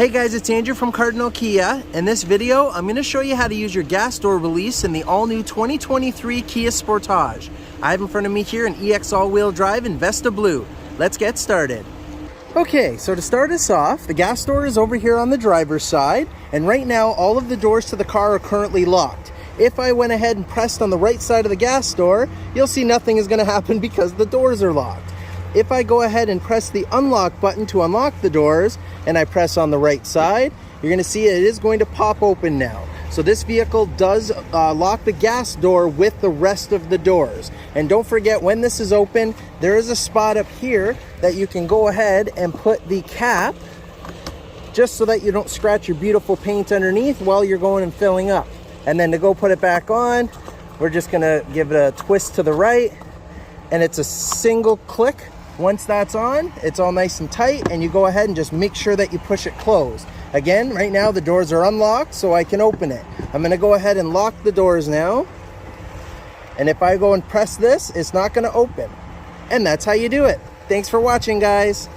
Hey guys, it's Andrew from Cardinal Kia. In this video, I'm going to show you how to use your gas door release in the all-new 2023 Kia Sportage. I have in front of me here an EX all-wheel drive in Vesta Blue. Let's get started. Okay, so to start us off, the gas door is over here on the driver's side, and right now all of the doors to the car are currently locked. If I went ahead and pressed on the right side of the gas door, you'll see nothing is going to happen because the doors are locked. If I go ahead and press the unlock button to unlock the doors, and I press on the right side, you're going to see it is going to pop open now. So this vehicle does lock the gas door with the rest of the doors. And don't forget, when this is open, there is a spot up here that you can go ahead and put the cap, just so that you don't scratch your beautiful paint underneath while you're going and filling up. And then to go put it back on, we're just going to give it a twist to the right, and it's a single click. Once that's on, it's all nice and tight, and you go ahead and just make sure that you push it closed. Again, right now the doors are unlocked, so I can open it. I'm going to go ahead and lock the doors now. And if I go and press this, it's not going to open. And that's how you do it. Thanks for watching, guys.